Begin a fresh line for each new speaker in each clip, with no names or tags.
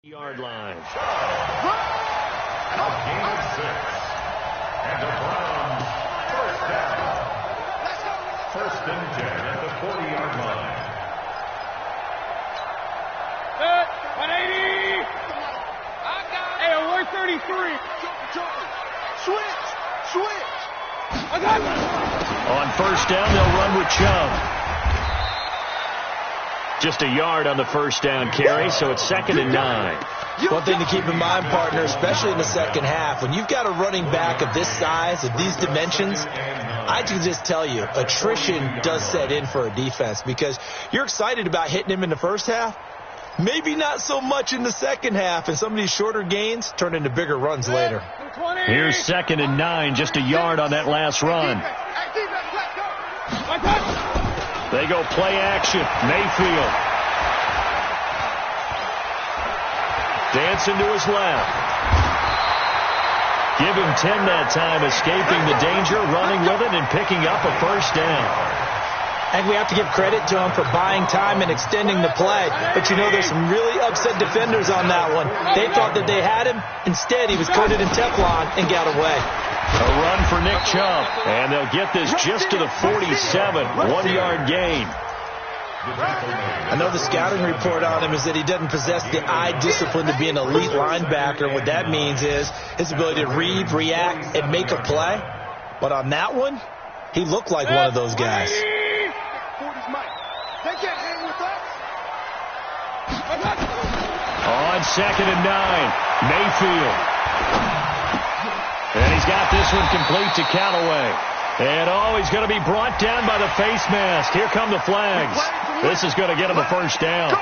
Yard line.
A gain of 6. And the Browns first down. First and 10 at the 40-yard line.
180. Hey, 133. Switch. I got it.
On first down, they'll run with Chubb. Just a yard on the first down carry, so it's 2nd and 9.
One thing to keep in mind, partner, especially in the second half, when you've got a running back of this size, of these dimensions, I can just tell you, attrition does set in for a defense because you're excited about hitting him in the first half. Maybe not so much in the second half, and some of these shorter gains turn into bigger runs later.
Here's 2nd and 9, just a yard on that last run. They go play action. Mayfield. Dancing to his left. Give him 10 that time, escaping the danger, running with it, and picking up a first down.
And we have to give credit to him for buying time and extending the play. But you know, there's some really upset defenders on that one. They thought that they had him. Instead, he was coated in Teflon and got away.
A run for Nick Chubb. And they'll get this just to the 47. 1-yard gain.
I know the scouting report on him is that he doesn't possess the eye discipline to be an elite linebacker. What that means is his ability to read, react, and make a play. But on that one, he looked like one of those guys.
On 2nd and 9, Mayfield. And he's got this one complete to Callaway. And he's going to be brought down by the face mask. Here come the flags. This is going to get him a first down.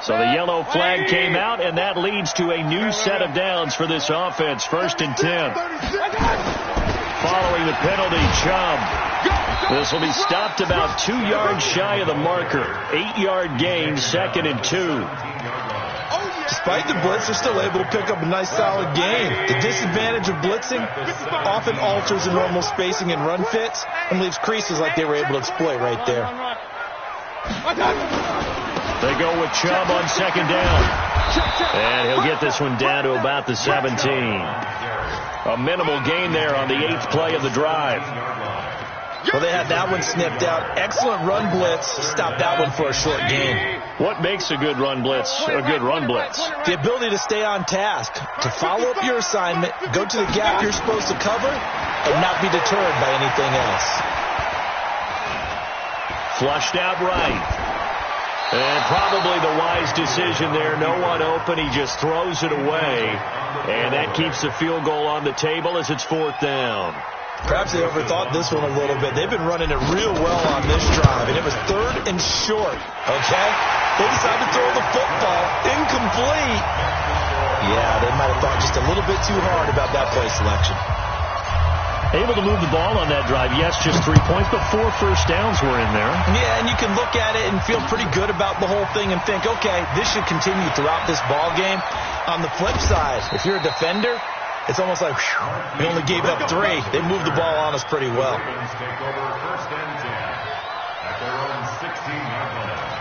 So the yellow flag came out, and that leads to a new set of downs for this offense. 1st and 10. Following the penalty, Chubb. This will be stopped about 2 yards shy of the marker. 8-yard gain, 2nd and 2.
Despite the blitz, they're still able to pick up a nice solid gain. The disadvantage of blitzing often alters the normal spacing and run fits and leaves creases like they were able to exploit right there.
They go with Chubb on 2nd down. And he'll get this one down to about the 17. A minimal gain there on the 8th play of the drive.
Well, they had that one snipped out. Excellent run blitz. Stop that one for a short gain.
What makes a good run blitz a good run blitz?
The ability to stay on task, to follow up your assignment, go to the gap you're supposed to cover, and not be deterred by anything else.
Flushed out right. And probably the wise decision there. No one open. He just throws it away. And that keeps the field goal on the table as it's 4th down.
Perhaps they overthought this one a little bit. They've been running it real well on this drive, and it was 3rd and short, okay? They decided to throw the football. Incomplete. Yeah, they might have thought just a little bit too hard about that play selection.
Able to move the ball on that drive. Yes, just 3 points, but 4 first downs were in there.
Yeah, and you can look at it and feel pretty good about the whole thing and think, okay, this should continue throughout this ball game. On the flip side, if you're a defender, it's almost like, whew, we only gave up 3. They moved the ball on us pretty well.
Take over 1st and 10 at their own 16-yard line.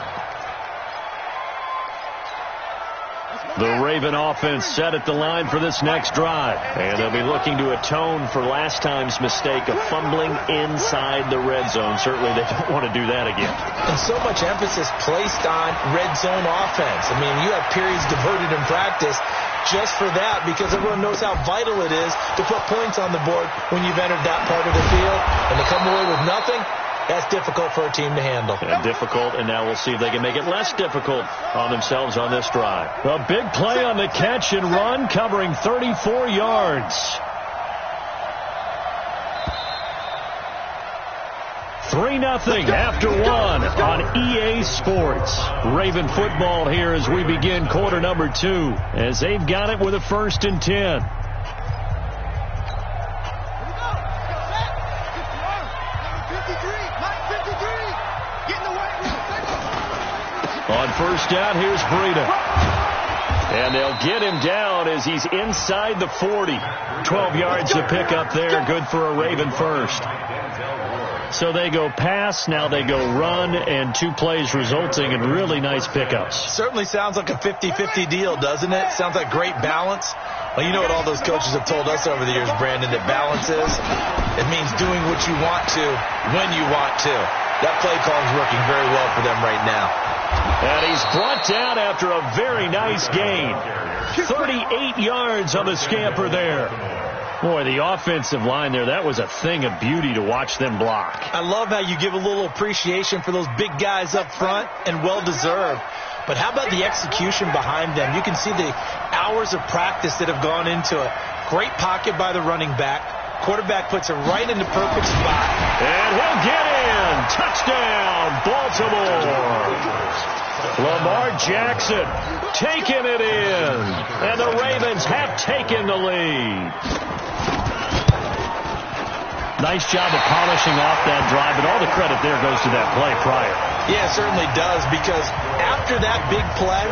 The Raven offense set at the line for this next drive. And they'll be looking to atone for last time's mistake of fumbling inside the red zone. Certainly they don't want to do that again.
And so much emphasis placed on red zone offense. I mean, you have periods diverted in practice just for that because everyone knows how vital it is to put points on the board when you've entered that part of the field. And to come away with nothing, that's difficult for a team to handle.
And difficult, and now we'll see if they can make it less difficult on themselves on this drive. A big play on the catch and run, covering 34 yards. 3-0 after 1 on EA Sports. Raven football here as we begin quarter number 2, as they've got it with a 1st and 10. On first down, here's Breida. And they'll get him down as he's inside the 40. 12 yards to pick up there. Good for a Raven first. So they go pass, now they go run, and 2 plays resulting in really nice pickups.
Certainly sounds like a 50-50 deal, doesn't it? Sounds like great balance. Well, you know what all those coaches have told us over the years, Brandon, that balance is? It means doing what you want to when you want to. That play call is working very well for them right now.
And he's brought down after a very nice gain. 38 yards on the scamper there. Boy, the offensive line there, that was a thing of beauty to watch them block.
I love how you give a little appreciation for those big guys up front, and well-deserved. But how about the execution behind them? You can see the hours of practice that have gone into it. Great pocket by the running back. Quarterback puts it right in the perfect spot.
And he'll get in. Touchdown, Baltimore. Lamar Jackson taking it in. And the Ravens have taken the lead. Nice job of polishing off that drive, but all the credit there goes to that play prior.
Yeah, it certainly does, because after that big play,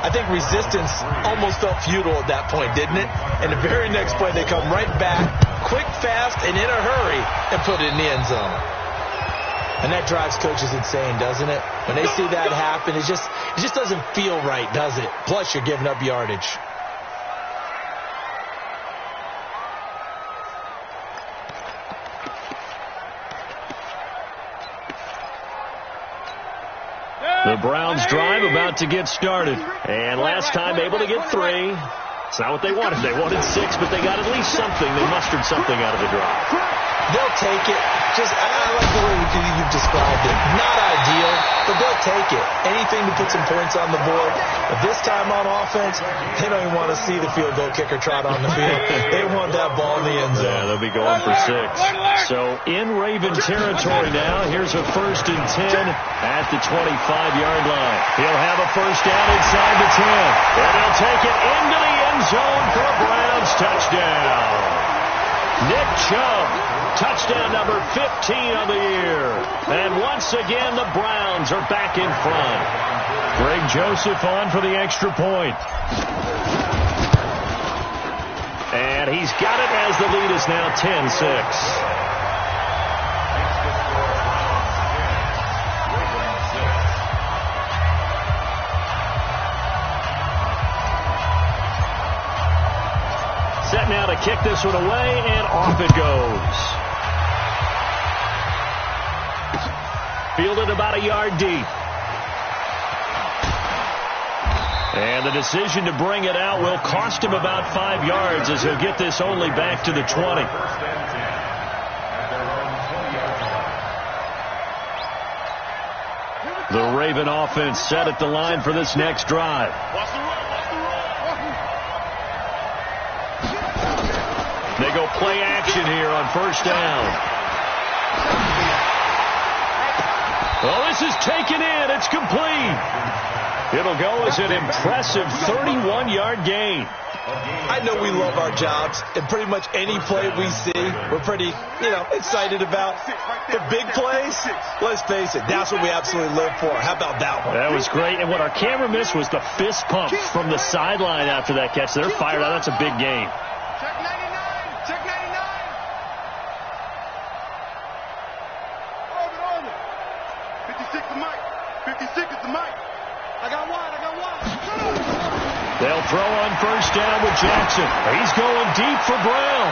I think resistance almost felt futile at that point, didn't it? And the very next play, they come right back, quick, fast, and in a hurry, and put it in the end zone. And that drives coaches insane, doesn't it? When they see that happen, it just doesn't feel right, does it? Plus, you're giving up yardage.
The Browns drive about to get started. And last time able to get 3. It's not what they wanted. They wanted 6, but they got at least something. They mustered something out of the drive.
They'll take it. I like the way you've described it. Not ideal, but they'll take it. Anything to put some points on the board. But this time on offense, they don't even want to see the field goal kicker trot on the field. They want that ball in the end zone.
Yeah, they'll be going for 6. So in Raven territory now, here's a 1st and 10 at the 25-yard line. He'll have a first down inside the 10. And he'll take it into the end zone for a Browns touchdown. Nick Chubb, touchdown number 15 of the year. And once again, the Browns are back in front. Greg Joseph on for the extra point. And he's got it as the lead is now 10-6. Set now to kick this one away, and off it goes. Fielded about a yard deep. And the decision to bring it out will cost him about 5 yards as he'll get this only back to the 20. The Raven offense set at the line for this next drive. They go play action here on first down. Oh, this is taken in. It's complete. It'll go as an impressive 31-yard gain.
I know we love our jobs, and pretty much any play we see, we're pretty, excited about. The big plays, let's face it, that's what we absolutely live for. How about that one?
That was great, and what our camera missed was the fist pump from the sideline after that catch. They're fired out. That's a big gain.
Check 99. Check 99. On it. 56 is Mike. 56 is the Mike. I got one.
They'll throw on first down with Jackson. He's going deep for Brown.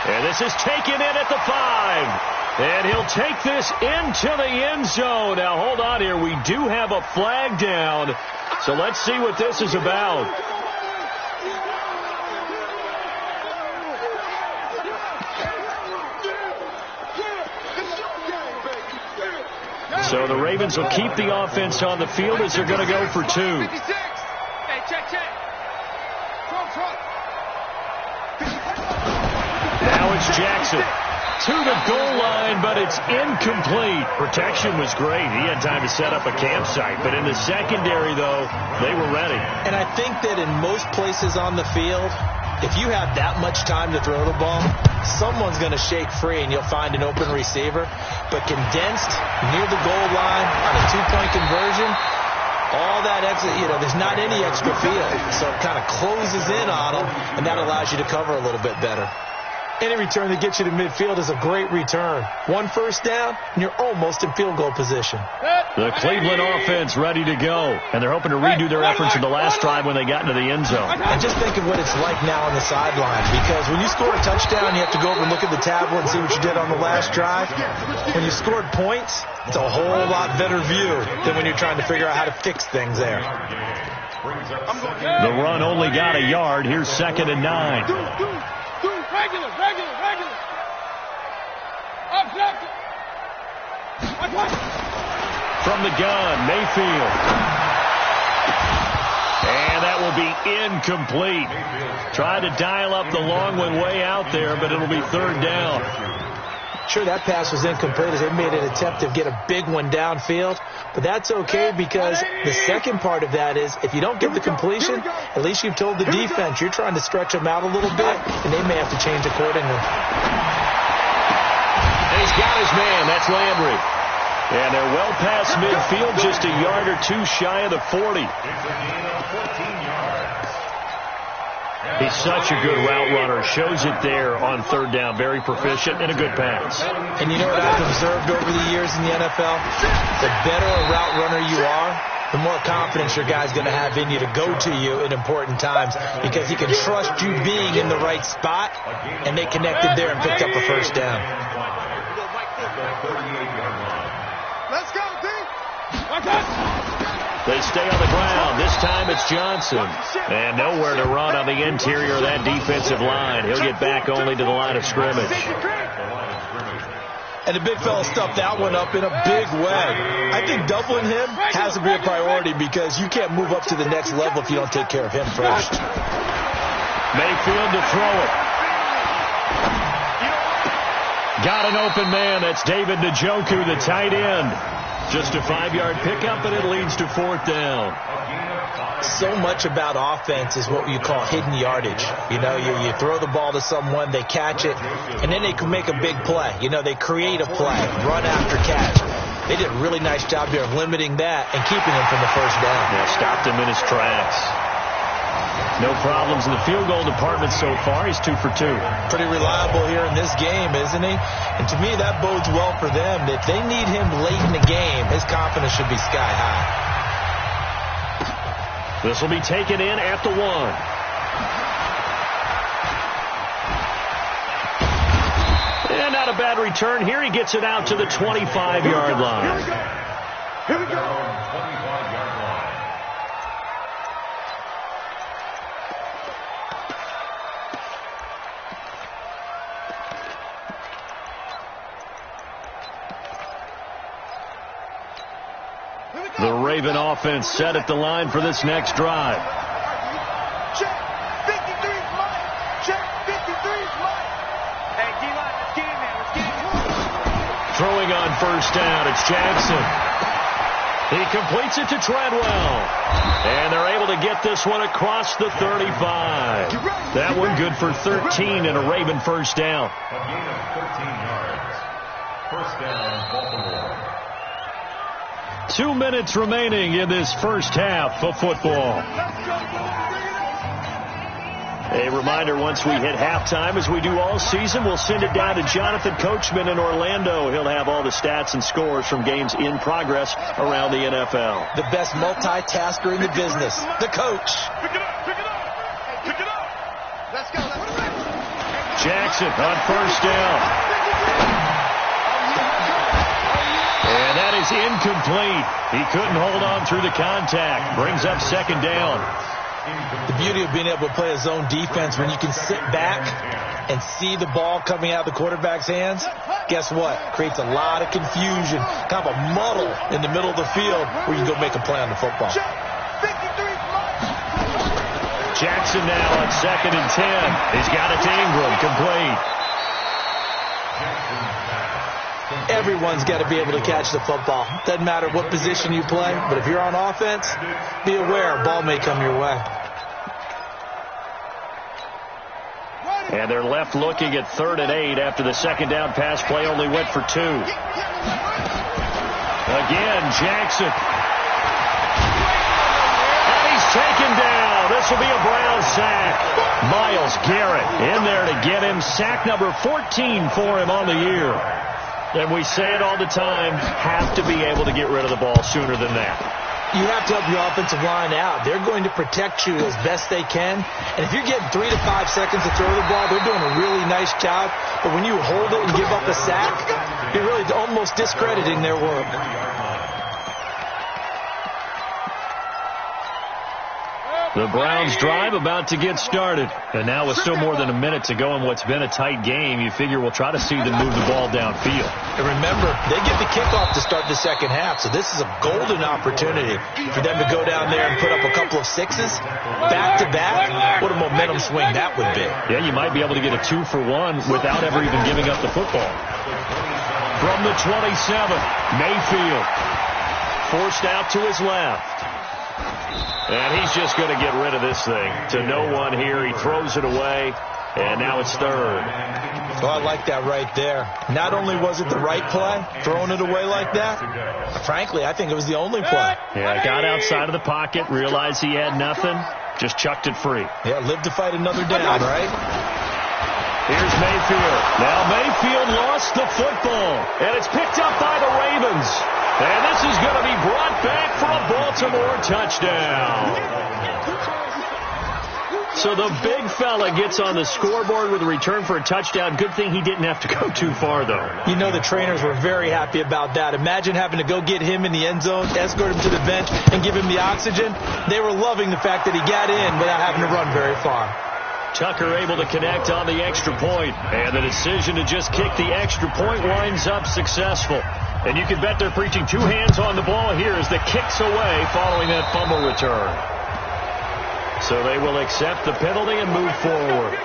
And this is taken in at the 5. And he'll take this into the end zone. Now, hold on here. We do have a flag down. So let's see what this is about. So the Ravens will keep the offense on the field as they're going to go for 2.
Hey, check.
Now it's Jackson to the goal line, but it's incomplete. Protection was great. He had time to set up a campsite. But in the secondary, though, they were ready.
And I think that in most places on the field, if you have that much time to throw the ball, someone's going to shake free and you'll find an open receiver. But condensed near the goal line on a 2-point conversion, all that extra, there's not any extra field. So it kind of closes in on them, and that allows you to cover a little bit better. Any return that gets you to midfield is a great return. 1 first down, and you're almost in field goal position.
The Cleveland offense ready to go, and they're hoping to redo their efforts in the last drive when they got into the end zone.
And just think of what it's like now on the sideline, because when you score a touchdown, you have to go over and look at the tablet and see what you did on the last drive. When you scored points, it's a whole lot better view than when you're trying to figure out how to fix things there.
The run only got a yard. Here's 2nd and 9.
Regular.
From the gun, Mayfield. And that will be incomplete. Tried to dial up the long one way out there, but it'll be 3rd down.
Sure, that pass was incomplete as they made an attempt to get a big one downfield. But that's okay, because the second part of that is if you don't get the completion, at least you've told the defense you're trying to stretch them out a little bit, and they may have to change accordingly.
And he's got his man. That's Landry. And they're well past midfield, just a yard or two shy of the 40. He's such a good route runner. Shows it there on 3rd down. Very proficient and a good pass.
And you know what I've observed over the years in the NFL? The better a route runner you are, the more confidence your guy's going to have in you to go to you in important times, because he can trust you being in the right spot, and they connected there and picked up a 1st down.
Let's go, D.
They stay on the ground. This time it's Johnson. And nowhere to run on the interior of that defensive line. He'll get back only to the line of scrimmage.
And the big fella stuffed that one up in a big way. I think doubling him has to be a priority, because you can't move up to the next level if you don't take care of him first.
Mayfield to throw it. Got an open man. That's David Njoku, the tight end. Just a 5-yard pickup, and it leads to 4th down.
So much about offense is what you call hidden yardage. You throw the ball to someone, they catch it, and then they can make a big play. They create a play, run after catch. They did a really nice job here of limiting that and keeping him from the 1st down.
Yeah, stopped him in his tracks. No problems in the field goal department so far. He's 2 for 2.
Pretty reliable here in this game, isn't he? And to me, that bodes well for them. If they need him late in the game, his confidence should be sky high.
This will be taken in at the 1. And not a bad return here. He gets it out to the 25-yard line.
Here we go.
25-yard line.
The Raven offense set at the line for this next drive.
Check. 53's mine. Check. 53's mine. Hey, D-line, let's get in there. Let's get in there.
Throwing on 1st down, it's Jackson. He completes it to Treadwell. And they're able to get this one across the 35. That one good for 13 and a Raven 1st down.
A gain of 13 yards. 1st down, Baltimore.
2 minutes remaining in this first half of football. A reminder, once we hit halftime, as we do all season, we'll send it down to Jonathan Coachman in Orlando. He'll have all the stats and scores from games in progress around the NFL.
The best multitasker in the business, the coach.
Pick it up. Pick it up. Let's go.
Jackson on 1st down. And that is incomplete. He couldn't hold on through the contact. Brings up 2nd down.
The beauty of being able to play a zone defense, when you can sit back and see the ball coming out of the quarterback's hands, guess what? Creates a lot of confusion, kind of a muddle in the middle of the field where you can go make a play on the football.
Jackson now on 2nd and 10. He's got it to Ingram, complete.
Everyone's got to be able to catch the football. Doesn't matter what position you play, but if you're on offense, be aware a ball may come your way.
And they're left looking at 3rd and 8 after the 2nd down pass play only went for 2. Again, Jackson. taken down. This will be a Brown sack. Myles Garrett in there to get him. Sack number 14 for him on the year. And we say it all the time, have to be able to get rid of the ball sooner than that.
You have to help your offensive line out. They're going to protect you as best they can. And if you're getting 3 to 5 seconds to throw the ball, they're doing a really nice job. But when you hold it and give up a sack, you're really almost discrediting their work.
The Browns drive about to get started. And now with still more than a minute to go in what's been a tight game, you figure we'll try to see them move the ball downfield.
And remember, they get the kickoff to start the second half, so this is a golden opportunity for them to go down there and put up a couple of sixes back-to-back. What a momentum swing that would be.
Yeah, you might be able to get a 2-for-1 without ever even giving up the football. From the 27, Mayfield forced out to his left. And he's just going to get rid of this thing to no one here. He throws it away, and now it's third.
Well, I like that right there. Not only was it the right play, throwing it away like that, frankly, I think it was the only play.
Yeah, got outside of the pocket, realized he had nothing, just chucked it free.
Yeah, live to fight another down, right?
Here's Mayfield. Now Mayfield lost the football, and it's picked up by the Ravens. And this is going to be brought back for a Baltimore touchdown. So the big fella gets on the scoreboard with a return for a touchdown. Good thing he didn't have to go too far, though.
You know the trainers were very happy about that. Imagine having to go get him in the end zone, escort him to the bench, and give him the oxygen. They were loving the fact that he got in without having to run very far.
Tucker able to connect on the extra point. And the decision to just kick the extra point winds up successful. And you can bet they're preaching two hands on the ball here as the kick's away following that fumble return. So they will accept the penalty and move forward.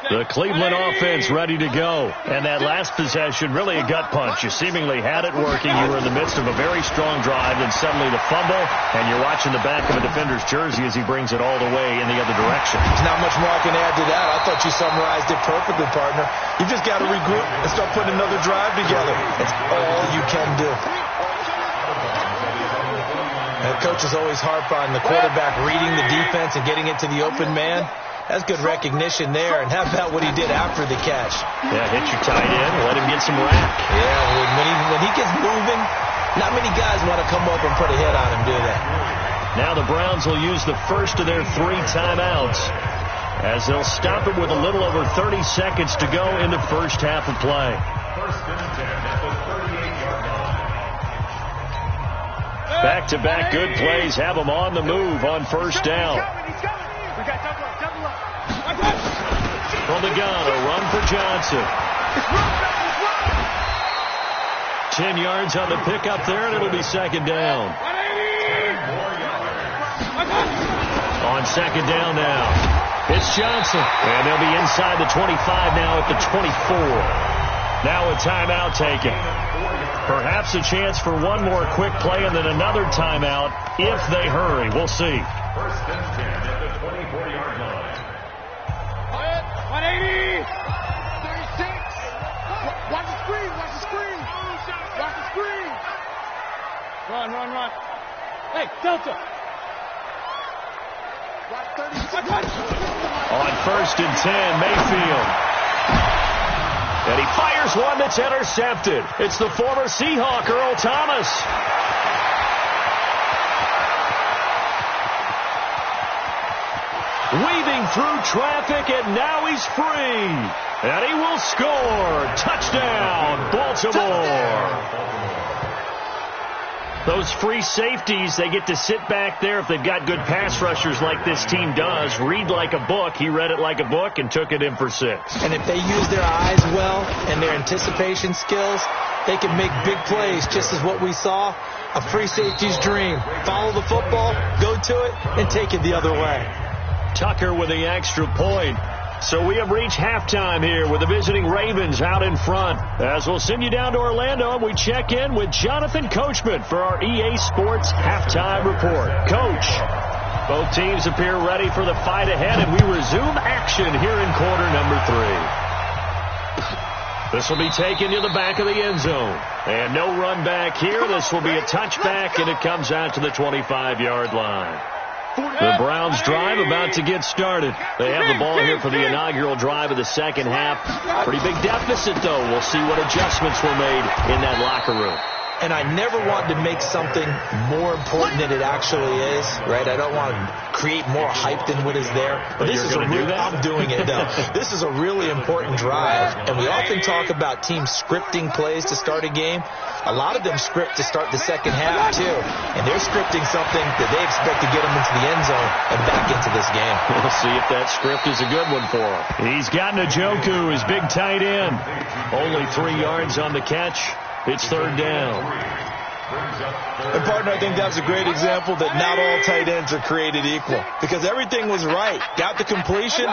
The Cleveland offense ready to go. And that last possession, really a gut punch. You seemingly had it working. You were in the midst of a very strong drive, then suddenly the fumble, and you're watching the back of a defender's jersey as he brings it all the way in the other direction.
There's not much more I can add to that. I thought you summarized it perfectly, partner. You just got to regroup and start putting another drive together. That's all you can do. And coaches always harp on the quarterback reading the defense and getting it to the open man. That's good recognition there. And how about what he did after the catch?
Yeah, hit your tight end, let him get some rack.
Yeah, when he gets moving, not many guys want to come over and put a hit on him, do they?
Now the Browns will use the first of their 3 timeouts as they'll stop it with a little over 30 seconds to go in the first half of play.
First and 10 at the 38-yard line.
Back-to-back good plays have them on the move on first down.
We got double up.
From the gun, a run for Johnson. 10 yards on the pickup there, and it'll be second down. On second down now, it's Johnson. And they'll be inside the 25 now at the 24. Now a timeout taken. Perhaps a chance for one more quick play and then another timeout if they hurry. We'll see.
First and 10 at the 24-yard line.
180. 36. Watch the screen. Watch the screen. Run. Hey, Delta.
On first and 10, Mayfield. And he fires one that's intercepted. It's the former Seahawk, Earl Thomas. Weaving through traffic, and now he's free. And he will score. Touchdown, Baltimore. Those free safeties, they get to sit back there if they've got good pass rushers like this team does. Read like a book. He read it like a book and took it in for 6.
And if they use their eyes well and their anticipation skills, they can make big plays, just as what we saw. A free safety's dream. Follow the football, go to it, and take it the other way.
Tucker with the extra point. So we have reached halftime here with the visiting Ravens out in front. As we'll send you down to Orlando, and we check in with Jonathan Coachman for our EA Sports Halftime Report. Coach, both teams appear ready for the fight ahead, and we resume action here in quarter number 3. This will be taken to the back of the end zone. And no run back here. This will be a touchback, and it comes out to the 25-yard line. The Browns drive about to get started. They have the ball here for the inaugural drive of the second half. Pretty big deficit, though. We'll see what adjustments were made in that locker room.
And I never want to make something more important than it actually is, right? I don't want to create more hype than what is there. But this is I'm doing it, though. This is a really important drive. And we often talk about teams scripting plays to start a game. A lot of them script to start the second half, too. And they're scripting something that they expect to get them into the end zone and back into this game.
We'll see if that script is a good one for him. He's got Njoku, his big tight end. Only 3 yards on the catch. It's third down.
And, partner, I think that's a great example that not all tight ends are created equal, because everything was right. Got the completion,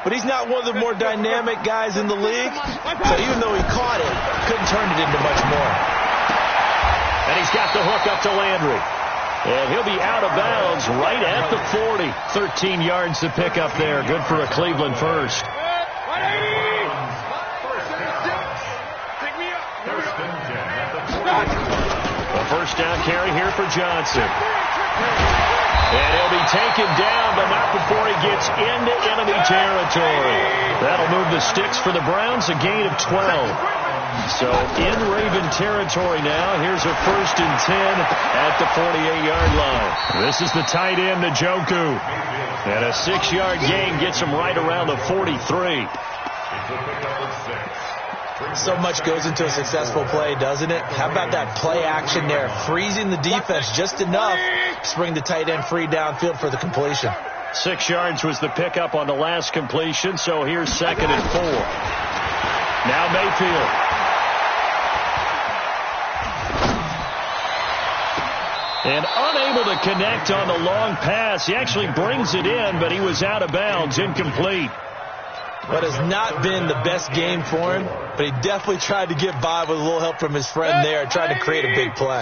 but he's not one of the more dynamic guys in the league. So even though he caught it, couldn't turn it into much more.
And he's got the hook up to Landry. And he'll be out of bounds right at the 40. 13 yards to pick up there. Good for a Cleveland first. A first down carry here for Johnson. And he'll be taken down, but not before he gets into enemy territory. That'll move the sticks for the Browns, a gain of 12. So in Raven territory now. Here's a 1st and 10 at the 48-yard line. This is the tight end, Njoku. And a 6-yard gain gets him right around the 43.
So much goes into a successful play, doesn't it? How about that play action there? Freezing the defense just enough to bring the tight end free downfield for the completion.
6 yards was the pickup on the last completion, so here's 2nd and 4. Now Mayfield. And unable to connect on the long pass. He actually brings it in, but he was out of bounds, incomplete.
What has not been the best game for him, but he definitely tried to get by with a little help from his friend there, trying to create a big play.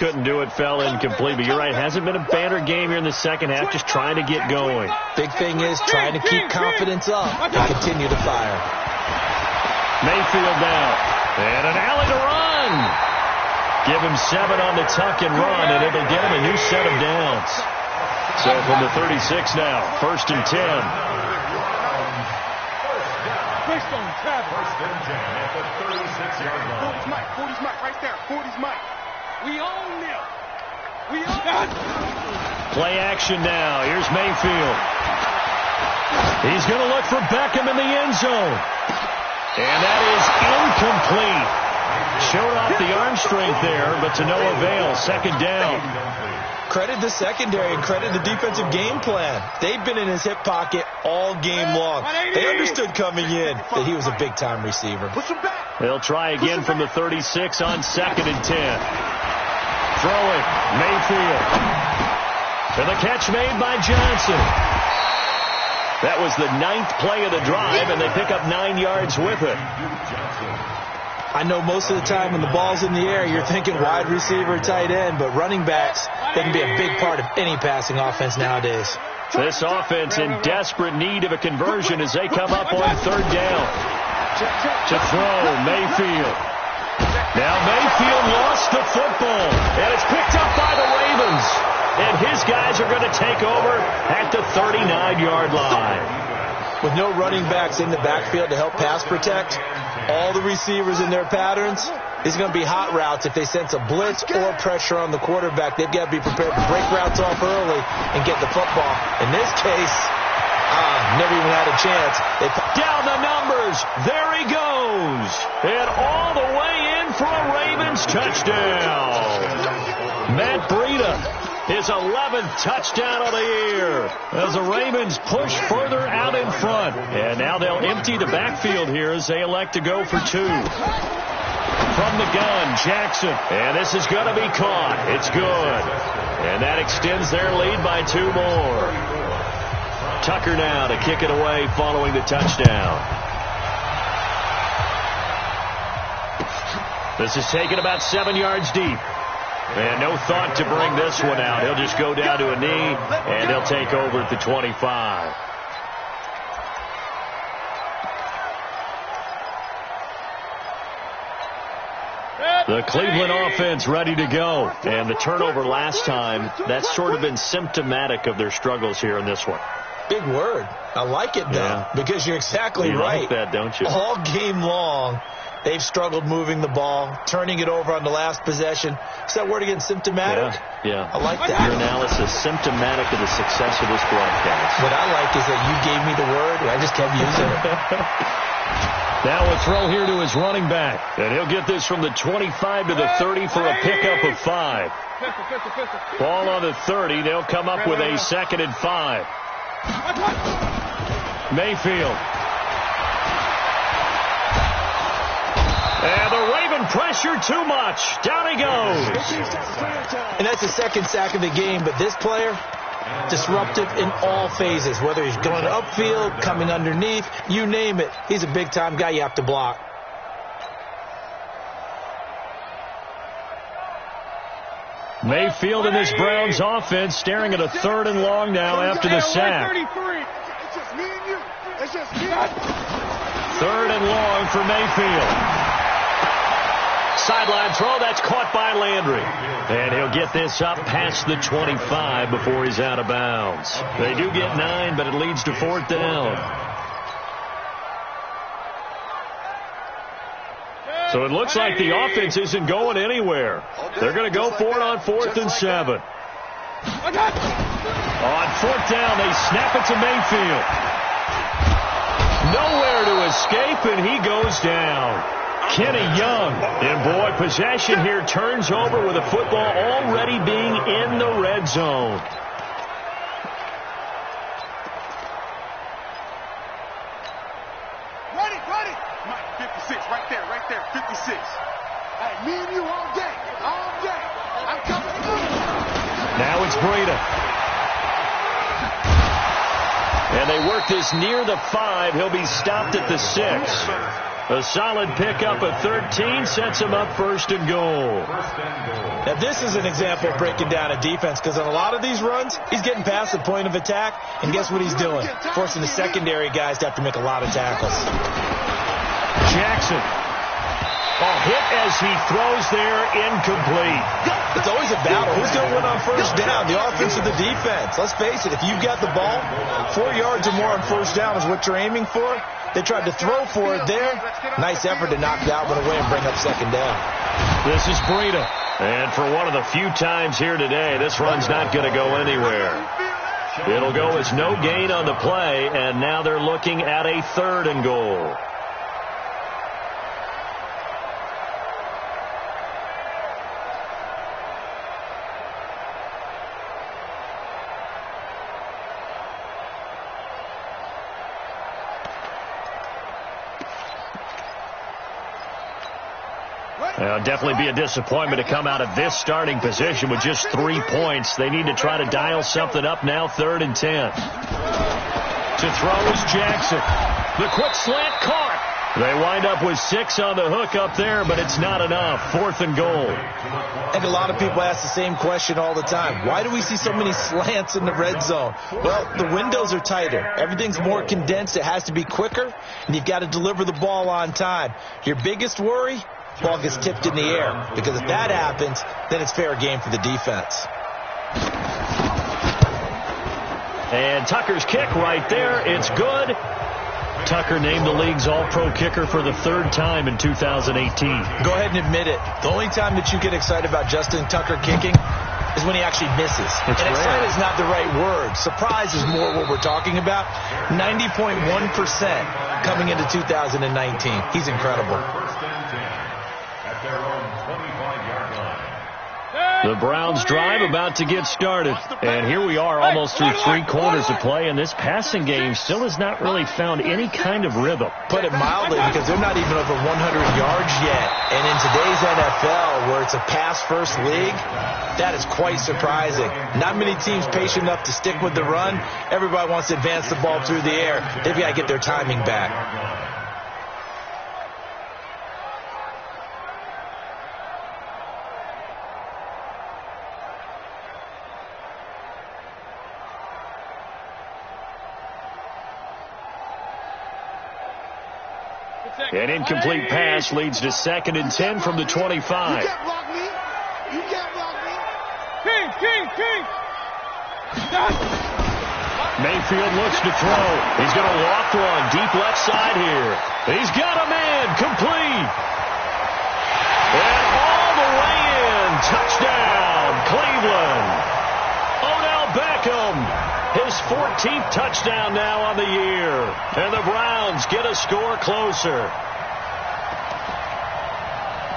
Couldn't do it, fell incomplete, but you're right, hasn't been a banner game here in the second half, just trying to get going.
Big thing is trying to keep confidence up and continue to fire.
Mayfield now, and an alley to run. Give him 7 on the tuck and run, and it'll get him a new set of downs. So from the 36 now, 1st and 10.
First and 10
at the 36-yard line.
40's Mike, 40's Mike, right there. 40's Mike. We own them. We own them.
Play action now. Here's Mayfield. He's going to look for Beckham in the end zone. And that is incomplete. Showed off the arm strength there, but to no avail. 2nd down.
Credit the secondary and credit the defensive game plan. They've been in his hip pocket all game long. They understood coming in that he was a big-time receiver.
They'll try again from the 36 on 2nd and 10. Throwing, Mayfield. And the catch made by Johnson. That was the 9th play of the drive, and they pick up 9 yards with it.
I know most of the time when the ball's in the air, you're thinking wide receiver, tight end, but running backs, they can be a big part of any passing offense nowadays.
This offense in desperate need of a conversion as they come up on 3rd down. To throw, Mayfield. Now Mayfield lost the football, and it's picked up by the Ravens. And his guys are going to take over at the 39-yard line.
With no running backs in the backfield to help pass protect, all the receivers in their patterns, it's going to be hot routes. If they sense a blitz or pressure on the quarterback, they've got to be prepared to break routes off early and get the football. In this case, never even had a chance. They
down the numbers. There he goes. And all the way in for a Ravens touchdown. Matt Breida. His 11th touchdown of the year as the Ravens push further out in front. And now they'll empty the backfield here as they elect to go for 2. From the gun, Jackson. And this is going to be caught. It's good. And that extends their lead by 2 more. Tucker now to kick it away following the touchdown. This is taken about 7 yards deep. And no thought to bring this one out. He'll just go down to a knee, and they'll take over at the 25. The Cleveland offense ready to go. And the turnover last time, that's sort of been symptomatic of their struggles here in this one.
Big word. I like it, though, because you're exactly right.
You like that, don't you?
All game long, they've struggled moving the ball, turning it over on the last possession. Is that word again, symptomatic?
Yeah.
I like that.
Your analysis, symptomatic of the success of this broadcast.
What I like is that you gave me the word, and I just kept using it.
Now a throw here to his running back. And he'll get this from the 25 to the 30 for a pickup of 5. Ball on the 30. They'll come up with a 2nd and 5. Mayfield. And the Raven pressure too much. Down he goes.
And that's the 2nd sack of the game, but this player, disruptive in all phases, whether he's going upfield, coming underneath, you name it. He's a big-time guy you have to block.
Mayfield in this Browns offense staring at a 3rd and long now after the sack. 3rd and long for Mayfield. Sideline throw, that's caught by Landry. And he'll get this up past the 25 before he's out of bounds. They do get 9, but it leads to 4th down. So it looks like the offense isn't going anywhere. They're going to go for it on 4th and 7. On 4th down, they snap it to Mayfield. Nowhere to escape, and he goes down. Kenny Young. And, boy, possession here turns over with the football already being in the red zone.
Ready. Mike, 56, right there, 56. Hey, me and you all day. I'm coming.
Now it's Breida. And they work this near the 5. He'll be stopped at the 6. A solid pickup of 13 sets him up 1st and goal.
Now, this is an example of breaking down a defense, because on a lot of these runs, he's getting past the point of attack, and guess what he's doing? Forcing the secondary guys to have to make a lot of tackles.
Jackson. Hit as he throws there, incomplete.
It's always a battle. Who's going to win on 1st down, the offense or the defense? Let's face it, if you've got the ball, 4 yards or more on 1st down is what you're aiming for. They tried to throw for it there. Nice effort to knock that one away and bring up 2nd down.
This is Breida. And for one of the few times here today, this run's not going to go anywhere. It'll go as no gain on the play, and now they're looking at a 3rd and goal. Definitely be a disappointment to come out of this starting position with just 3 points. They need to try to dial something up now, 3rd and 10. To throw is Jackson. The quick slant caught. They wind up with 6 on the hook up there, but it's not enough. 4th and goal.
And a lot of people ask the same question all the time. Why do we see so many slants in the red zone? Well, the windows are tighter. Everything's more condensed. It has to be quicker, and you've got to deliver the ball on time. Your biggest worry? Ball gets tipped in the air, because if that happens, then it's fair game for the defense.
And Tucker's kick right there. It's good. Tucker named the league's all-pro kicker for the 3rd time in 2018.
Go ahead and admit it. The only time that you get excited about Justin Tucker kicking is when he actually misses.
It's
and
rare.
excited is not the right word. Surprise is more what we're talking about. 90.1% coming into 2019. He's incredible.
At their own 25-yard line.
The Browns drive about to get started. And here we are almost through 3 quarters of play, and this passing game still has not really found any kind of rhythm.
Put it mildly, because they're not even over 100 yards yet. And in today's NFL, where it's a pass-first league, that is quite surprising. Not many teams patient enough to stick with the run. Everybody wants to advance the ball through the air. They've got to get their timing back.
An incomplete pass leads to 2nd and 10 from the 25.
You can't block me. You can't block me. King.
Mayfield looks to throw. He's going to walk one deep left side here. He's got a man complete. And all the way in. Touchdown, Cleveland. Odell Beckham. His 14th touchdown now on the year. And the Browns get a score closer.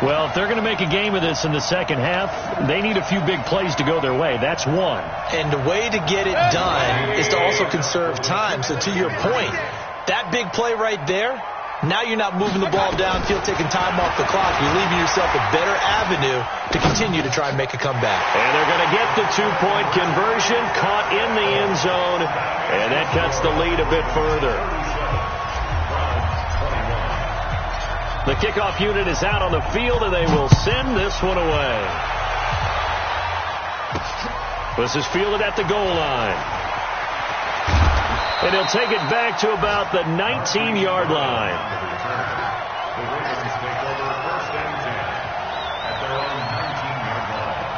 Well, if they're going to make a game of this in the second half, they need a few big plays to go their way. That's one.
And the way to get it done is to also conserve time. So to your point, that big play right there, now you're not moving the ball downfield, taking time off the clock. You're leaving yourself a better avenue to continue to try and make a comeback.
And they're going to get the 2-point conversion, caught in the end zone, and that cuts the lead a bit further. The kickoff unit is out on the field, and they will send this one away. This is fielded at the goal line. And he'll take it back to about the 19-yard line.
The Ravens take over 1st and 10 at their own 19-yard line.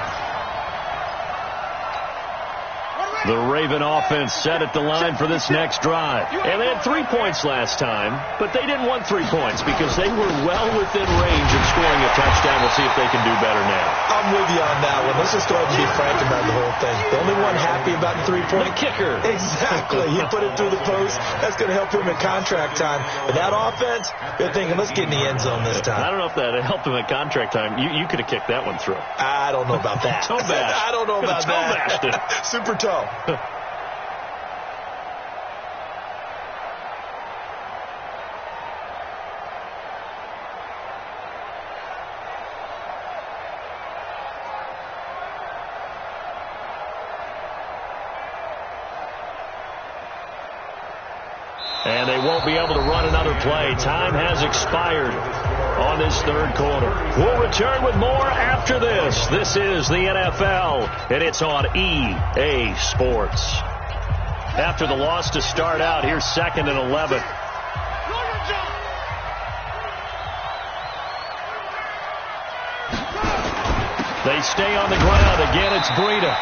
The Raven offense set at the line for this next drive. And they had 3 points last time, but they didn't want 3 points because they were well within range of scoring a touchdown. We'll see if they can do better now.
I'm with you on that one. Let's just go ahead and be frank about the whole thing. The only one happy about the 3-point
kicker.
Exactly. He put it through the post. That's going to help him in contract time. But that offense, they're thinking, let's get in the end zone this time.
I don't know if that helped him at contract time. You could have kicked that one through.
I don't know about that.
Toe bash.
I don't know about
Toe bashed it.
that. Super toe.
And they won't be able to run another play. Time has expired on this third quarter. We'll return with more after this. This is the NFL, and it's on EA Sports. After the loss to start out, here's 2nd and 11. They stay on the ground. Again, it's Breida.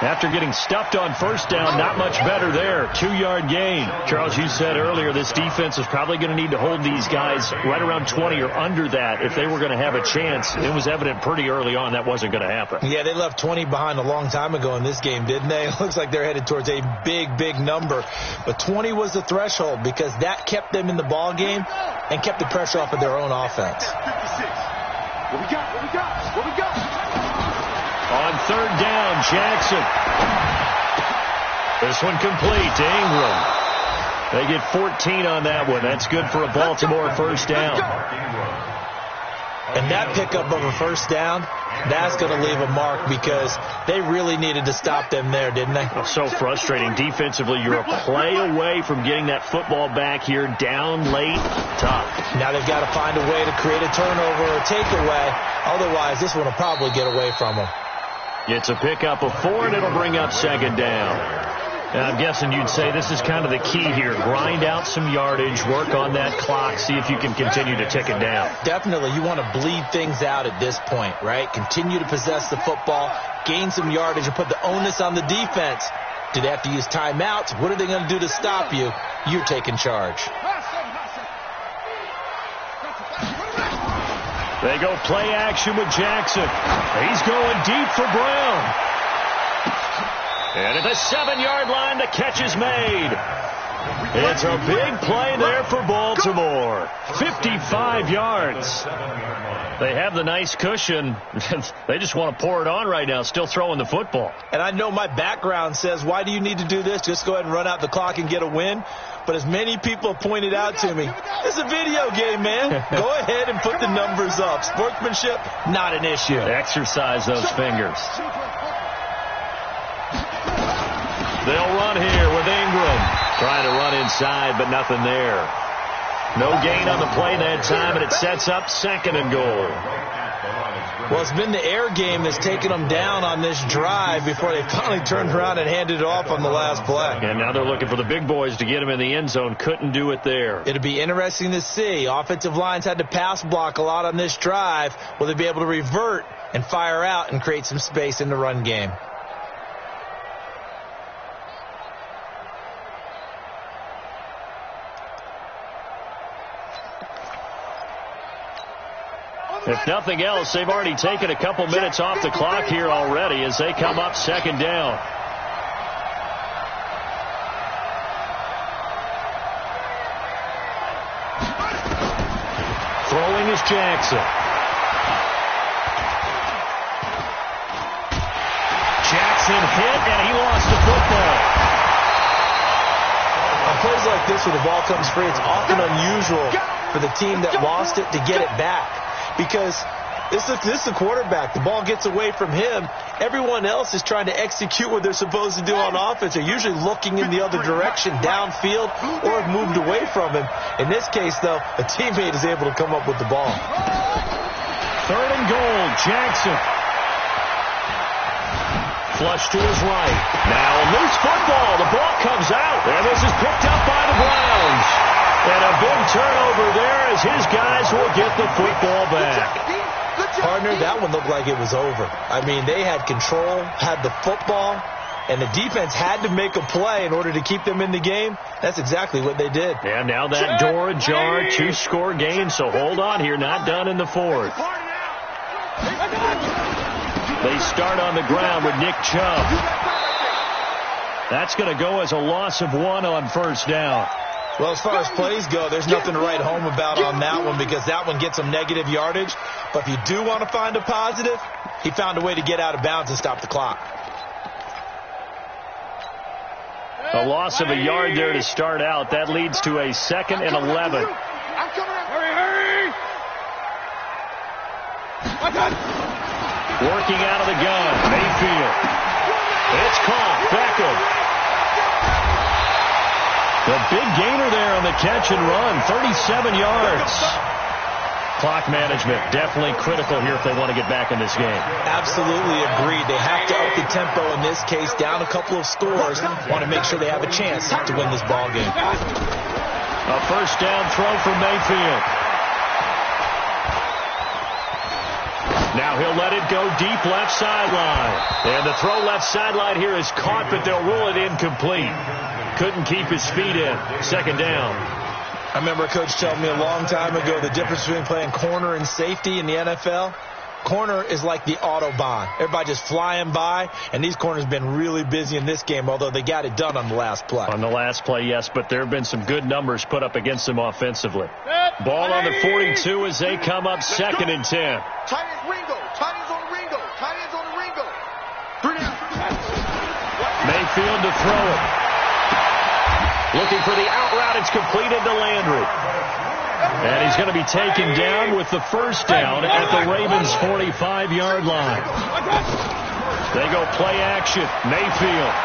After getting stuffed on first down, not much better there. 2-yard gain. Charles, you said earlier this defense is probably going to need to hold these guys right around 20 or under that if they were going to have a chance. It was evident pretty early on that wasn't going to happen.
Yeah, they left 20 behind a long time ago in this game, didn't they? It looks like they're headed towards a big number. But 20 was the threshold because that kept them in the ball game and kept the pressure off of their own offense.
56. What we got?
On 3rd down, Jackson. This one complete to Ingram. They get 14 on that one. That's good for a Baltimore first down.
And that pickup of a first down, that's going to leave a mark because they really needed to stop them there, didn't they?
So frustrating. Defensively, you're a play away from getting that football back here down late. Tough.
Now they've got to find a way to create a turnover or takeaway. Otherwise, this one will probably get away from them.
It's a pickup of 4, and it'll bring up 2nd down. And I'm guessing you'd say this is kind of the key here. Grind out some yardage, work on that clock, see if you can continue to tick it down.
Definitely. You want to bleed things out at this point, right? Continue to possess the football, gain some yardage, and put the onus on the defense. Do they have to use timeouts? What are they going to do to stop you? You're taking charge.
They go play action with Jackson. He's going deep for Brown. And at the 7-yard line, the catch is made. It's a big play there for Baltimore. 55 yards. They have the nice cushion. They just want to pour it on right now, still throwing the football.
And I know my background says, why do you need to do this? Just go ahead and run out the clock and get a win. But as many people have pointed out to me, it's a video game, man. Go ahead and put the numbers up. Sportsmanship, not an issue.
Exercise those fingers. They'll run here with Ingram. Trying to run inside, but nothing there. No gain on the play that time, and it sets up 2nd and goal.
Well, it's been the air game that's taken them down on this drive before they finally turned around and handed it off on the last play.
And now they're looking for the big boys to get him in the end zone. Couldn't do it there.
It'll be interesting to see. Offensive lines had to pass block a lot on this drive. Will they be able to revert and fire out and create some space in the run game?
If nothing else, they've already taken a couple minutes off the clock here already as they come up 2nd down. Throwing is Jackson. Jackson hit, and he lost the football.
On plays like this where the ball comes free, it's often unusual for the team that lost it to get it back. Because this is the quarterback. The ball gets away from him. Everyone else is trying to execute what they're supposed to do on offense. They're usually looking in the other direction, downfield, or have moved away from him. In this case, though, a teammate is able to come up with the ball.
3rd and goal, Jackson. Flush to his right. Now a loose football. The ball comes out. And this is picked up by the Browns. And a big turnover there as his guys will get the football back.
Partner, that one looked like it was over. I mean, they had control, had the football, and the defense had to make a play in order to keep them in the game. That's exactly what they did.
And now that door ajar, 2-score game, so hold on here, not done in the 4th. They start on the ground with Nick Chubb. That's going to go as a loss of 1 on 1st down.
Well, as far as plays go, there's nothing to write home about on that one because that one gets some negative yardage. But if you do want to find a positive, he found a way to get out of bounds and stop the clock.
A loss of a yard there to start out. That leads to a 2nd and 11.
Hurry!
Working out of the gun, Mayfield. It's caught. Beckham. The big gainer there on the catch and run, 37 yards. Clock management definitely critical here if they want to get back in this game.
Absolutely agreed. They have to up the tempo in this case, down a couple of scores. Want to make sure they have a chance to win this ball game.
A 1st down throw for Mayfield. Now he'll let it go deep left sideline. And the throw left sideline here is caught, but they'll rule it incomplete. Couldn't keep his feet in. 2nd down.
I remember a coach telling me a long time ago the difference between playing corner and safety in the NFL. Corner is like the Autobahn. Everybody just flying by, and these corners have been really busy in this game, although they got it done on the last play.
On the last play, yes, but there have been some good numbers put up against them offensively. Ball on the 42 as they come up 2nd and 10.
Tight ends Ringo. Tight ends on the Ringo. Tight ends on the Ringo. 3 down.
Mayfield to throw it. Looking for the out route. It's completed to Landry. And he's going to be taken down with the 1st down at the Ravens' 45-yard line. They go play action. Mayfield.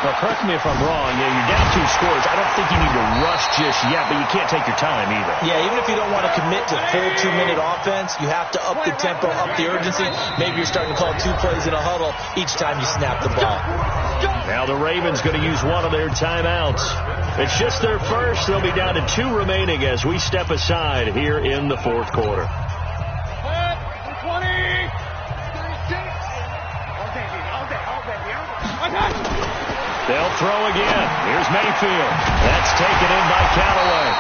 Well, correct me if I'm wrong. Yeah, you're down 2 scores. I don't think you need to rush just yet, but you can't take your time either.
Yeah, even if you don't want to commit to full 2-minute offense, you have to up the tempo, up the urgency. Maybe you're starting to call 2 plays in a huddle each time you snap the ball.
Now the Ravens going to use one of their timeouts. It's just their first. They'll be down to 2 remaining as we step aside here in the 4th quarter.
20. 36.
They'll throw again. Here's Mayfield. That's taken in by Callaway.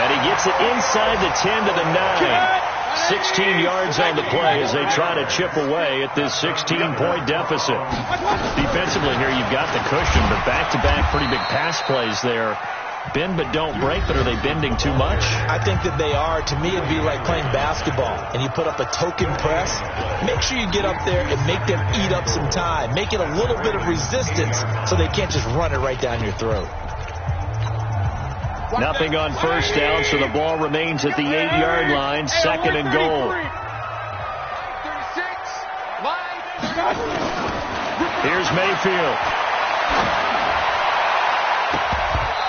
And he gets it inside the 10 to the 9. 16 yards on the play as they try to chip away at this 16-point deficit. Defensively here, you've got the cushion, but back-to-back pretty big pass plays there. Bend but don't break, but are they bending too much?
I think that they are. To me, it'd be like playing basketball, and you put up a token press. Make sure you get up there and make them eat up some time. Make it a little bit of resistance so they can't just run it right down your throat.
Nothing on 1st down, so the ball remains at the 8-yard line, 2nd and goal.
36.
Here's Mayfield.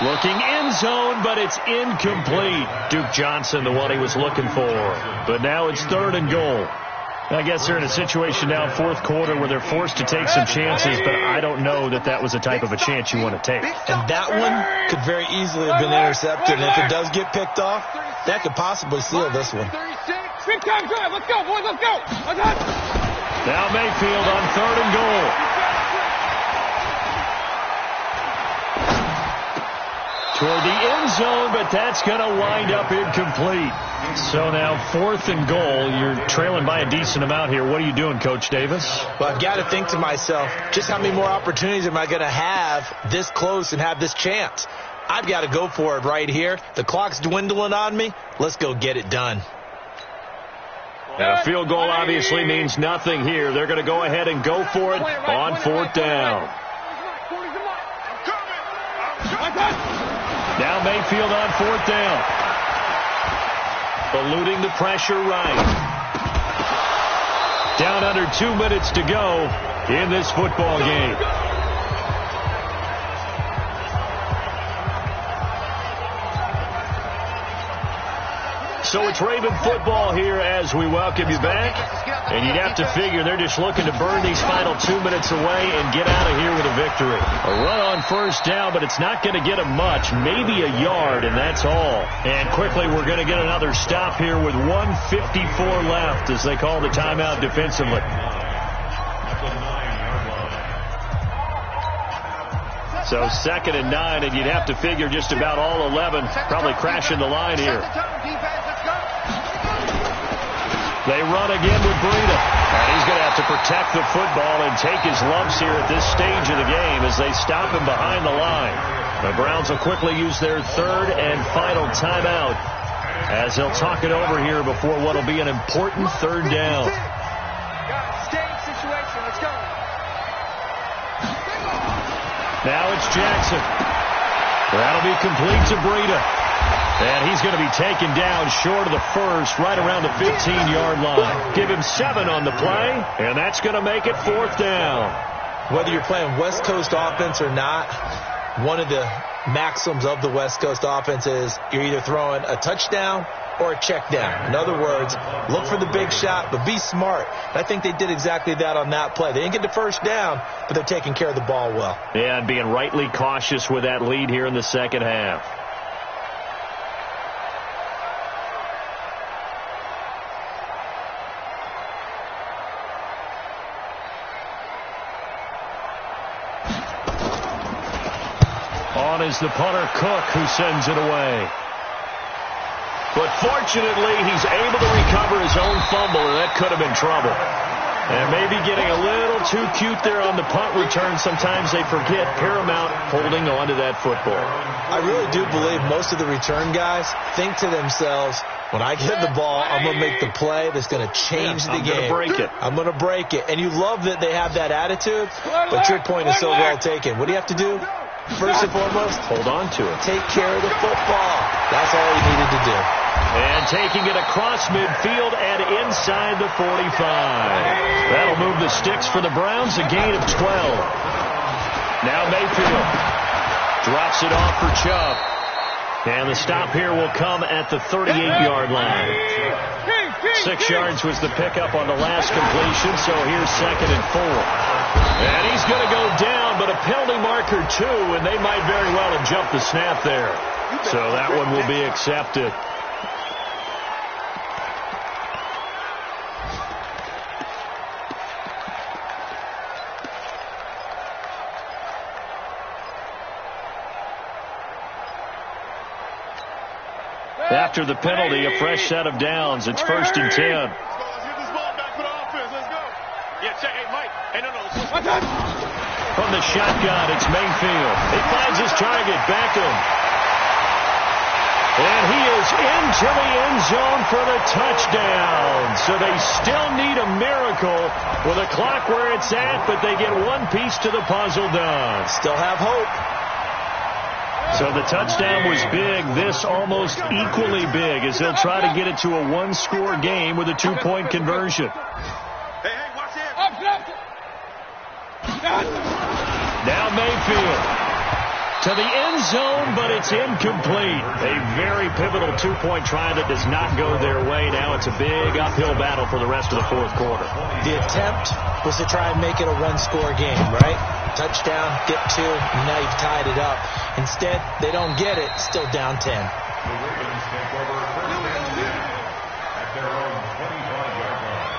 Looking end zone, but it's incomplete. Duke Johnson, the one he was looking for. But now it's 3rd and goal. I guess they're in a situation now, 4th quarter, where they're forced to take some chances, but I don't know that that was the type of a chance you want to take.
And that one could very easily have been intercepted, and if it does get picked off, that could possibly seal this one.
Big time drive. Let's go, boys. Let's go.
Now Mayfield on 3rd and goal. Toward the end zone, but that's going to wind up incomplete. So now 4th and goal. You're trailing by a decent amount here. What are you doing, Coach Davis?
Well, I've got to think to myself, just how many more opportunities am I going to have this close and have this chance? I've got to go for it right here. The clock's dwindling on me. Let's go get it done.
And a field goal obviously means nothing here. They're going to go ahead and go for it on 4th down. Now Mayfield on 4th down. Eluding the pressure right. Down under 2 minutes to go in this football game. So it's Raven football here as we welcome you back. And you'd have to figure they're just looking to burn these final 2 minutes away and get out of here with a victory. A run on 1st down, but it's not going to get them much. Maybe a yard, and that's all. And quickly, we're going to get another stop here with 1:54 left as they call the timeout defensively. So 2nd and 9, and you'd have to figure just about all 11 probably crashing the line here. They run again with Breida. And he's going to have to protect the football and take his lumps here at this stage of the game as they stop him behind the line. The Browns will quickly use their 3rd and final timeout as they'll talk it over here before what will be an important 3rd down. Now it's Jackson. That'll be complete to Breida. And he's going to be taken down short of the 1st, right around the 15-yard line. Give him 7 on the play, and that's going to make it 4th down.
Whether you're playing West Coast offense or not, one of the maxims of the West Coast offense is you're either throwing a touchdown or a check down. In other words, look for the big shot, but be smart. And I think they did exactly that on that play. They didn't get the 1st down, but they're taking care of the ball well.
Yeah, and being rightly cautious with that lead here in the 2nd half. On is the punter, Cook, who sends it away. But fortunately, he's able to recover his own fumble, and that could have been trouble. And maybe getting a little too cute there on the punt return. Sometimes they forget Paramount holding on to that football.
I really do believe most of the return guys think to themselves, when I get the ball, I'm going to make the play that's going to change the game.
I'm going to break it.
I'm going to break it. And you love that they have that attitude, but your point is so well taken. What do you have to do? First and foremost,
hold on to it.
Take care of the football. That's all he needed to do.
And taking it across midfield and inside the 45. That'll move the sticks for the Browns, a gain of 12. Now Mayfield drops it off for Chubb. And the stop here will come at the 38-yard line. 6 yards was the pickup on the last completion, so here's 2nd and 4. And he's going to go down, but a penalty marker, too, and they might very well have jumped the snap there. So that one will be accepted. After the penalty, a fresh set of downs. It's 1st and 10. From the shotgun, it's Mayfield. He finds his target, Beckham. And he is into the end zone for the touchdown. So they still need a miracle with a clock where it's at, but they get one piece to the puzzle done.
Still have hope.
So the touchdown was big. This almost equally big as they'll try to get it to a one-score game with a 2-point conversion. Now Mayfield to the end zone, but it's incomplete. A very pivotal two-point try that does not go their way. Now it's a big uphill battle for the rest of the fourth quarter.
The attempt was to try and make it a one-score game, right? Touchdown, get two, and now you've tied it up. Instead, they don't get it, still down 10.
The Ravens take over first and 10 at their own 25-yard line.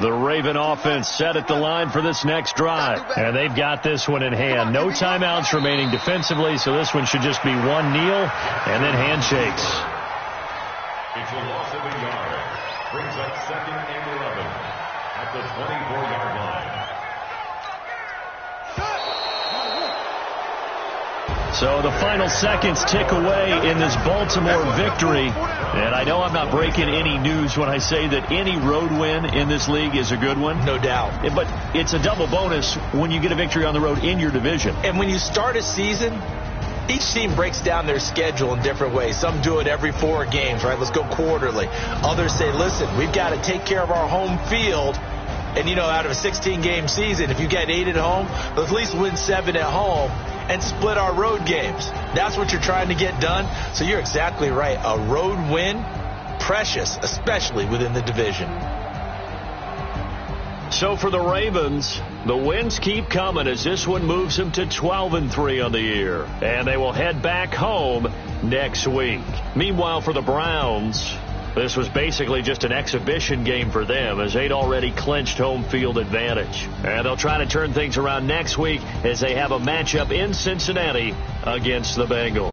The Raven offense set at the line for this next drive. And they've got this one in hand. No timeouts remaining defensively, so this one should just be one kneel and then handshakes.
It's a loss of a yard. Brings up 2nd and 11 at the 24-yard line.
So the final seconds tick away in this Baltimore victory. And I know I'm not breaking any news when I say that any road win in this league is a good one.
No doubt.
But it's a double bonus when you get a victory on the road in your division.
And when you start a season, each team breaks down their schedule in different ways. Some do it every 4 games, right? Let's go quarterly. Others say, listen, we've got to take care of our home field. And, you know, out of a 16-game season, if you get 8 at home, let's at least win 7 at home and split our road games. That's what you're trying to get done. So you're exactly right. A road win, precious, especially within the division.
So for the Ravens, the wins keep coming as this one moves them to 12-3 on the year. And they will head back home next week. Meanwhile, for the Browns, this was basically just an exhibition game for them as they'd already clinched home field advantage. And they'll try to turn things around next week as they have a matchup in Cincinnati against the Bengals.